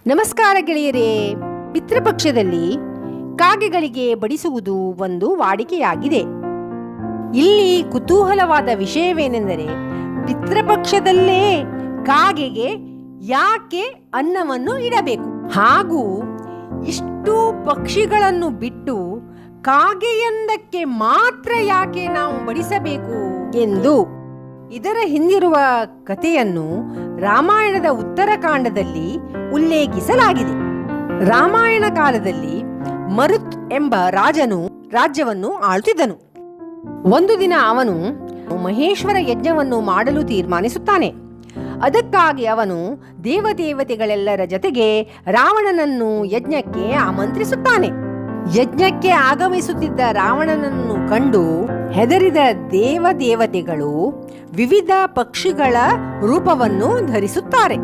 ನಮಸ್ಕಾರ ಗೆಳೆಯರೇ. ಪಿತೃಪಕ್ಷದಲ್ಲಿ ಕಾಗೆಗಳಿಗೆ ಬಡಿಸುವುದು ಒಂದು ವಾಡಿಕೆಯಾಗಿದೆ. ಇಲ್ಲಿ ಕುತೂಹಲವಾದ ವಿಷಯವೇನೆಂದರೆ, ಪಿತೃಪಕ್ಷದಲ್ಲೇ ಕಾಗೆಗೆ ಯಾಕೆ ಅನ್ನವನ್ನು ಇಡಬೇಕು, ಹಾಗೂ ಇಷ್ಟು ಪಕ್ಷಿಗಳನ್ನು ಬಿಟ್ಟು ಕಾಗೆಯೊಂದಕ್ಕೆ ಮಾತ್ರ ಯಾಕೆ ನಾವು ಬಡಿಸಬೇಕು ಎಂದು ಇದರ ಹಿಂದಿರುವ ಕಥೆಯನ್ನು ರಾಮಾಯಣದ ಉತ್ತರಕಾಂಡದಲ್ಲಿ ಉಲ್ಲೇಖಿಸಲಾಗಿದೆ. ರಾಮಾಯಣ ಕಾಲದಲ್ಲಿ ಮರುತ್ ಎಂಬ ರಾಜನು ರಾಜ್ಯವನ್ನು ಆಳುತ್ತಿದ್ದನು. ಒಂದು ದಿನ ಅವನು ಮಹೇಶ್ವರ ಯಜ್ಞವನ್ನು ಮಾಡಲು ತೀರ್ಮಾನಿಸುತ್ತಾನೆ. ಅದಕ್ಕಾಗಿ ಅವನು ದೇವದೇವತೆಗಳೆಲ್ಲರ ಜೊತೆಗೆ ರಾವಣನನ್ನು ಯಜ್ಞಕ್ಕೆ ಆಮಂತ್ರಿಸುತ್ತಾನೆ. ಯಜ್ಞಕ್ಕೆ ಆಗಮಿಸುತ್ತಿದ್ದ ರಾವಣನನ್ನು ಕಂಡು ಹೆದರಿದ ದೇವದೇವತೆಗಳು ವಿವಿಧ ಪಕ್ಷಿಗಳ ರೂಪವನ್ನು ಧರಿಸುತ್ತಾರೆ.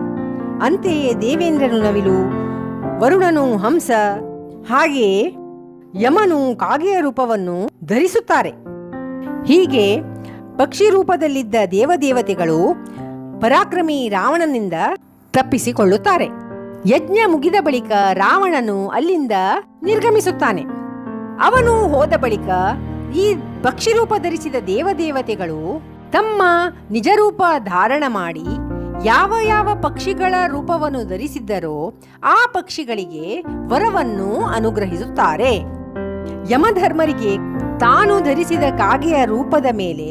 ಅಂತೆಯೇ ದೇವೇಂದ್ರನು ನವಿಲು, ವರುಣನು ಹಂಸ, ಹಾಗೆಯೇ ಯಮನು ಕಾಗೆಯ ರೂಪವನ್ನು ಧರಿಸುತ್ತಾರೆ. ಹೀಗೆ ಪಕ್ಷಿ ರೂಪದಲ್ಲಿದ್ದ ದೇವದೇವತೆಗಳು ಪರಾಕ್ರಮಿ ರಾವಣನಿಂದ ತಪ್ಪಿಸಿಕೊಳ್ಳುತ್ತಾರೆ. ಯಜ್ಞ ಮುಗಿದ ಬಳಿಕ ರಾವಣನು ಅಲ್ಲಿಂದ ನಿರ್ಗಮಿಸುತ್ತಾನೆ. ಅವನು ಹೋದ ಬಳಿಕ ಈ ಪಕ್ಷಿ ರೂಪ ಧರಿಸಿದ ದೇವದೇವತೆಗಳು ತಮ್ಮ ನಿಜ ರೂಪ ಧಾರಣ ಮಾಡಿ ಯಾವ ಯಾವ ಪಕ್ಷಿಗಳ ರೂಪವನ್ನು ಧರಿಸಿದ್ದರೋ ಆ ಪಕ್ಷಿಗಳಿಗೆ ವರವನ್ನು ಅನುಗ್ರಹಿಸುತ್ತಾರೆ. ಯಮಧರ್ಮರಿಗೆ ತಾನು ಧರಿಸಿದ ಕಾಗೆಯ ರೂಪದ ಮೇಲೆ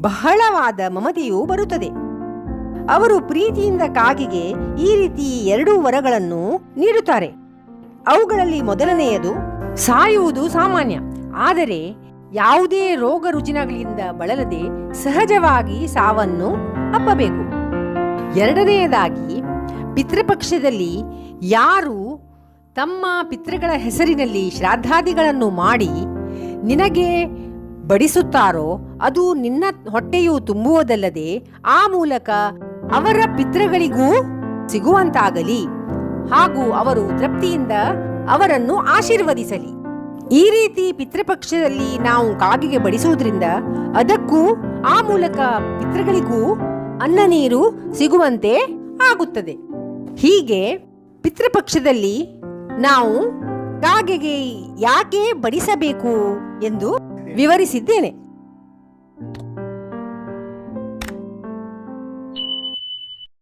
ಬಹಳವಾದ ಮಮತೆಯೂ ಬರುತ್ತದೆ. ಅವರು ಪ್ರೀತಿಯಿಂದ ಕಾಗೆಗೆ ಈ ರೀತಿ 2 ವರಗಳನ್ನು ನೀಡುತ್ತಾರೆ. ಅವುಗಳಲ್ಲಿ ಮೊದಲನೆಯದು, ಸಾಯುವುದು ಸಾಮಾನ್ಯ, ಆದರೆ ಯಾವುದೇ ರೋಗ ರುಜಿನಗಳಿಂದ ಬಳಲದೆ ಸಹಜವಾಗಿ ಸಾವನ್ನು ಅಪ್ಪಬೇಕು. ಎರಡನೆಯದಾಗಿ, ಪಿತೃಪಕ್ಷದಲ್ಲಿ ಯಾರು ತಮ್ಮ ಪಿತೃಗಳ ಹೆಸರಿನಲ್ಲಿ ಶ್ರಾದ್ದಾದಿಗಳನ್ನು ಮಾಡಿ ನಿನಗೆ ಬಡಿಸುತ್ತಾರೋ ಅದು ನಿನ್ನ ಹೊಟ್ಟೆಯು ತುಂಬುವುದಲ್ಲದೆ ಆ ಮೂಲಕ ಅವರ ಪಿತೃಗಳಿಗೂ ಸಿಗುವಂತಾಗಲಿ, ಹಾಗೂ ಅವರು ತೃಪ್ತಿಯಿಂದ ಅವರನ್ನು ಆಶೀರ್ವದಿಸಲಿ. ಈ ರೀತಿ ಪಿತೃಪಕ್ಷದಲ್ಲಿ ನಾವು ಕಾಗೆಗೆ ಬಡಿಸುವುದರಿಂದ ಅದಕ್ಕೂ ಆ ಮೂಲಕ ಪಿತೃಗಳಿಗೂ ಅನ್ನ ನೀರು ಸಿಗುವಂತೆ ಆಗುತ್ತದೆ. ಹೀಗೆ ಪಿತೃಪಕ್ಷದಲ್ಲಿ ನಾವು ಕಾಗೆಗೆ ಯಾಕೆ ಬಡಿಸಬೇಕು ಎಂದು ವಿವರಿಸಿದ್ದೇನೆ.